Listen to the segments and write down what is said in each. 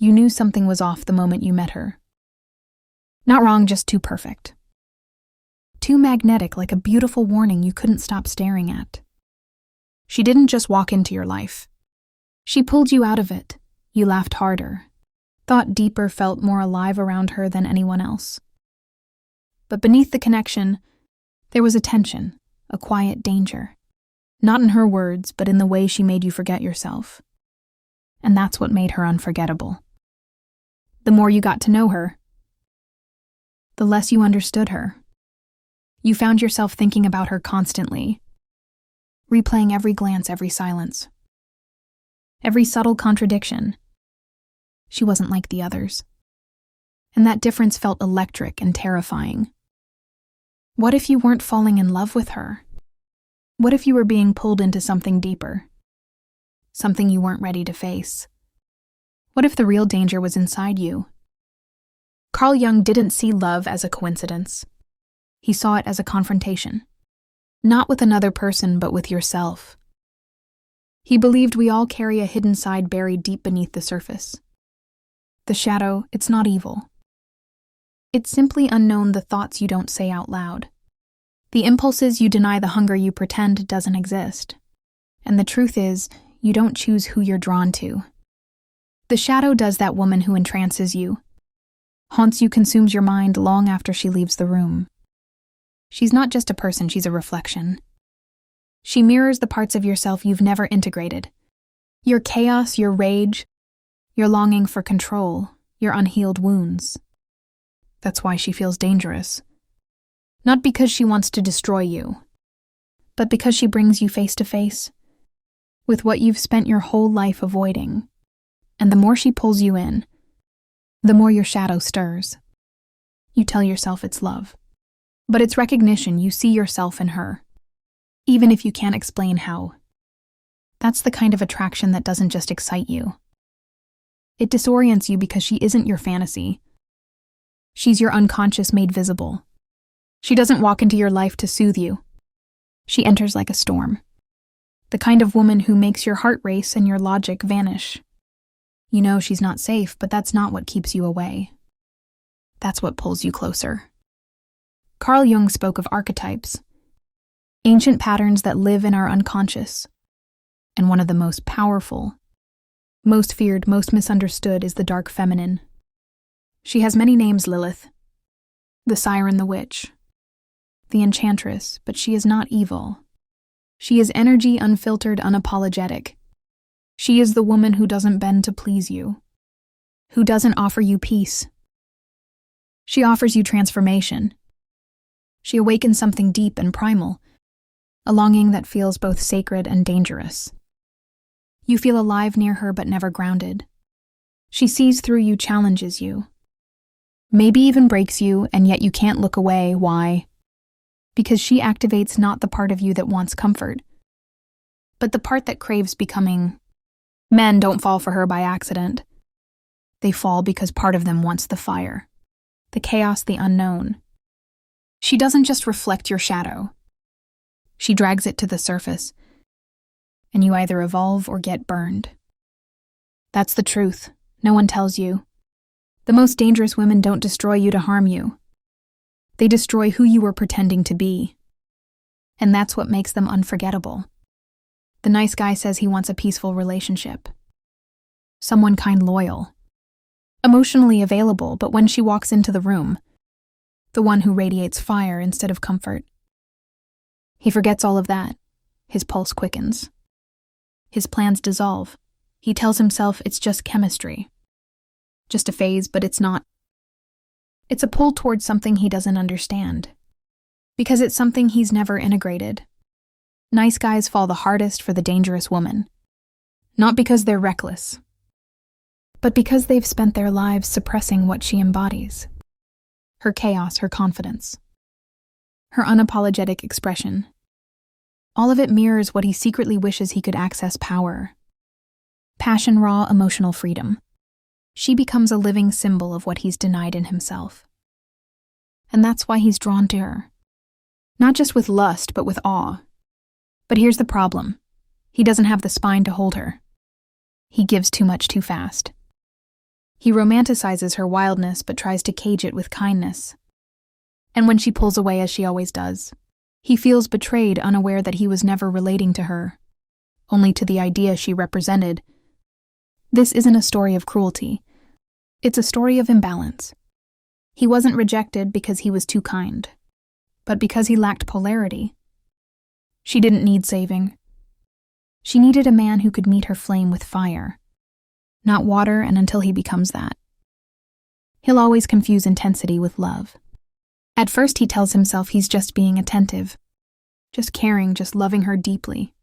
You knew something was off the moment you met her. Not wrong, just too perfect. Too magnetic, like a beautiful warning you couldn't stop staring at. She didn't just walk into your life. She pulled you out of it. You laughed harder, thought deeper, felt more alive around her than anyone else. But beneath the connection, there was a tension, a quiet danger. Not in her words, but in the way she made you forget yourself. And that's what made her unforgettable. The more you got to know her, the less you understood her. You found yourself thinking about her constantly, replaying every glance, every silence, every subtle contradiction. She wasn't like the others. And that difference felt electric and terrifying. What if you weren't falling in love with her? What if you were being pulled into something deeper? Something you weren't ready to face? What if the real danger was inside you? Carl Jung didn't see love as a coincidence. He saw it as a confrontation. Not with another person, but with yourself. He believed we all carry a hidden side buried deep beneath the surface. The shadow, it's not evil. It's simply unknown, the thoughts you don't say out loud. The impulses you deny, the hunger you pretend doesn't exist. And the truth is, you don't choose who you're drawn to. The shadow does that. Woman who entrances you, haunts you, consumes your mind long after she leaves the room. She's not just a person, she's a reflection. She mirrors the parts of yourself you've never integrated. Your chaos, your rage, your longing for control, your unhealed wounds. That's why she feels dangerous. Not because she wants to destroy you, but because she brings you face to face with what you've spent your whole life avoiding. And the more she pulls you in, the more your shadow stirs. You tell yourself it's love, but it's recognition. You see yourself in her, even if you can't explain how. That's the kind of attraction that doesn't just excite you. It disorients you because she isn't your fantasy. She's your unconscious made visible. She doesn't walk into your life to soothe you. She enters like a storm. The kind of woman who makes your heart race and your logic vanish. You know she's not safe, but that's not what keeps you away. That's what pulls you closer. Carl Jung spoke of archetypes, ancient patterns that live in our unconscious. And one of the most powerful, most feared, most misunderstood is the dark feminine. She has many names: Lilith, the siren, the witch, the enchantress, but she is not evil. She is energy, unfiltered, unapologetic. She is the woman who doesn't bend to please you, who doesn't offer you peace. She offers you transformation. She awakens something deep and primal, a longing that feels both sacred and dangerous. You feel alive near her, but never grounded. She sees through you, challenges you, maybe even breaks you, and yet you can't look away. Why? Because she activates not the part of you that wants comfort, but the part that craves becoming. Men don't fall for her by accident. They fall because part of them wants the fire, the chaos, the unknown. She doesn't just reflect your shadow. She drags it to the surface, and you either evolve or get burned. That's the truth. No one tells you. The most dangerous women don't destroy you to harm you. They destroy who you were pretending to be. And that's what makes them unforgettable. The nice guy says he wants a peaceful relationship. Someone kind, loyal, emotionally available, but when she walks into the room, the one who radiates fire instead of comfort. He forgets all of that. His pulse quickens. His plans dissolve. He tells himself it's just chemistry. Just a phase, but it's not. It's a pull towards something he doesn't understand. Because it's something he's never integrated. Nice guys fall the hardest for the dangerous woman. Not because they're reckless, but because they've spent their lives suppressing what she embodies. Her chaos, her confidence, her unapologetic expression. All of it mirrors what he secretly wishes he could access: power, passion, raw emotional freedom. She becomes a living symbol of what he's denied in himself. And that's why he's drawn to her. Not just with lust, but with awe. But here's the problem. He doesn't have the spine to hold her. He gives too much too fast. He romanticizes her wildness but tries to cage it with kindness. And when she pulls away, as she always does, he feels betrayed, unaware that he was never relating to her, only to the idea she represented. This isn't a story of cruelty. It's a story of imbalance. He wasn't rejected because he was too kind, but because he lacked polarity. She didn't need saving. She needed a man who could meet her flame with fire, not water, and until he becomes that, he'll always confuse intensity with love. At first he tells himself he's just being attentive, just caring, just loving her deeply.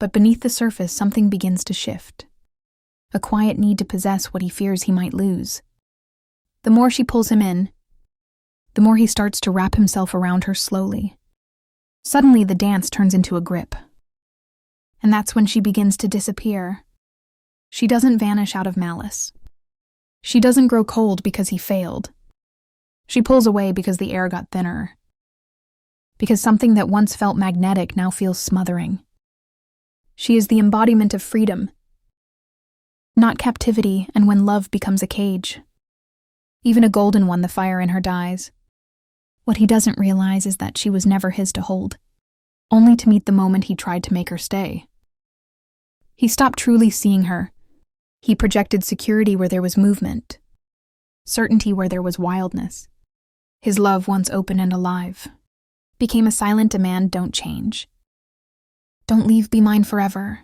But beneath the surface, something begins to shift. A quiet need to possess what he fears he might lose. The more she pulls him in, the more he starts to wrap himself around her slowly. Suddenly the dance turns into a grip. And that's when she begins to disappear. She doesn't vanish out of malice. She doesn't grow cold because he failed. She pulls away because the air got thinner. Because something that once felt magnetic now feels smothering. She is the embodiment of freedom, not captivity, and when love becomes a cage, even a golden one, the fire in her dies. What he doesn't realize is that she was never his to hold, only to meet the moment he tried to make her stay. He stopped truly seeing her. He projected security where there was movement, certainty where there was wildness. His love, once open and alive, became a silent demand: don't change. Don't leave, be mine forever.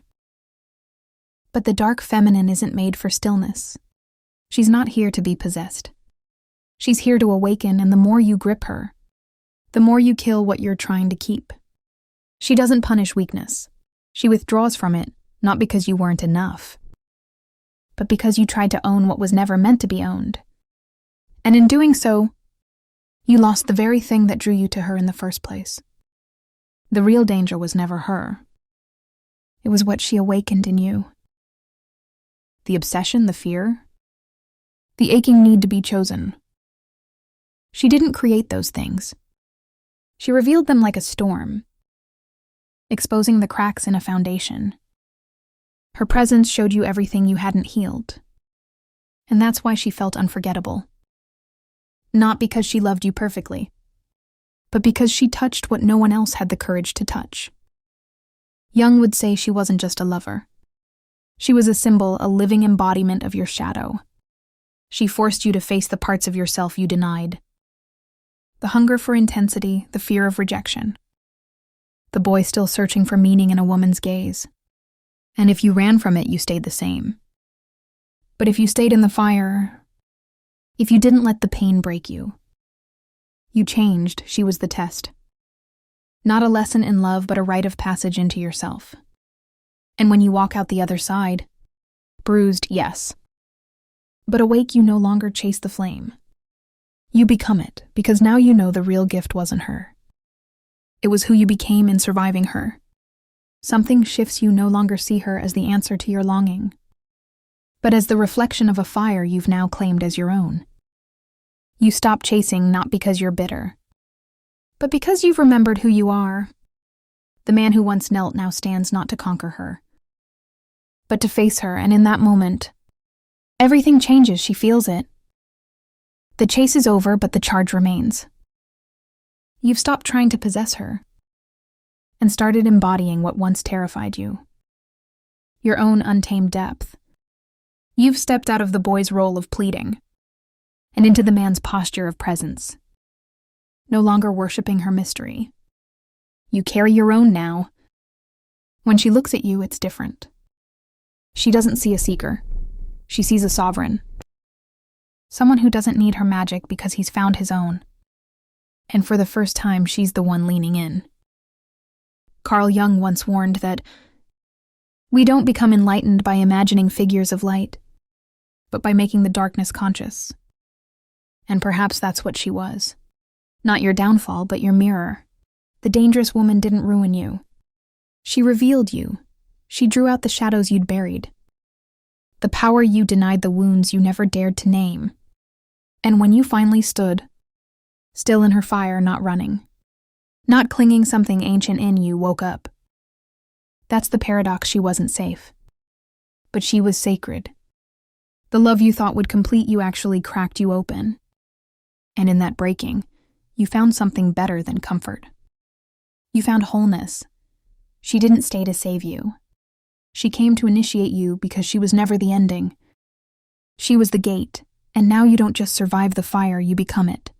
But the dark feminine isn't made for stillness. She's not here to be possessed. She's here to awaken, and the more you grip her, the more you kill what you're trying to keep. She doesn't punish weakness. She withdraws from it, not because you weren't enough, but because you tried to own what was never meant to be owned. And in doing so, you lost the very thing that drew you to her in the first place. The real danger was never her. It was what she awakened in you. The obsession, the fear, the aching need to be chosen. She didn't create those things. She revealed them like a storm, exposing the cracks in a foundation. Her presence showed you everything you hadn't healed. And that's why she felt unforgettable. Not because she loved you perfectly, but because she touched what no one else had the courage to touch. Jung would say she wasn't just a lover. She was a symbol, a living embodiment of your shadow. She forced you to face the parts of yourself you denied. The hunger for intensity, the fear of rejection. The boy still searching for meaning in a woman's gaze. And if you ran from it, you stayed the same. But if you stayed in the fire, if you didn't let the pain break you, you changed. She was the test. Not a lesson in love, but a rite of passage into yourself. And when you walk out the other side, bruised, yes, but awake, you no longer chase the flame. You become it, because now you know the real gift wasn't her. It was who you became in surviving her. Something shifts. You no longer see her as the answer to your longing, but as the reflection of a fire you've now claimed as your own. You stop chasing, not because you're bitter, but because you've remembered who you are. The man who once knelt now stands not to conquer her, but to face her, and in that moment, everything changes. She feels it. The chase is over, but the charge remains. You've stopped trying to possess her, and started embodying what once terrified you. Your own untamed depth. You've stepped out of the boy's role of pleading, and into the man's posture of presence. No longer worshipping her mystery. You carry your own now. When she looks at you, it's different. She doesn't see a seeker. She sees a sovereign. Someone who doesn't need her magic because he's found his own. And for the first time, she's the one leaning in. Carl Jung once warned that we don't become enlightened by imagining figures of light, but by making the darkness conscious. And perhaps that's what she was. Not your downfall, but your mirror. The dangerous woman didn't ruin you. She revealed you. She drew out the shadows you'd buried. The power you denied, the wounds you never dared to name. And when you finally stood, still in her fire, not running, not clinging, something ancient in you woke up. That's the paradox. She wasn't safe, but she was sacred. The love you thought would complete you actually cracked you open. And in that breaking, you found something better than comfort. You found wholeness. She didn't stay to save you. She came to initiate you because she was never the ending. She was the gate, and now you don't just survive the fire, you become it.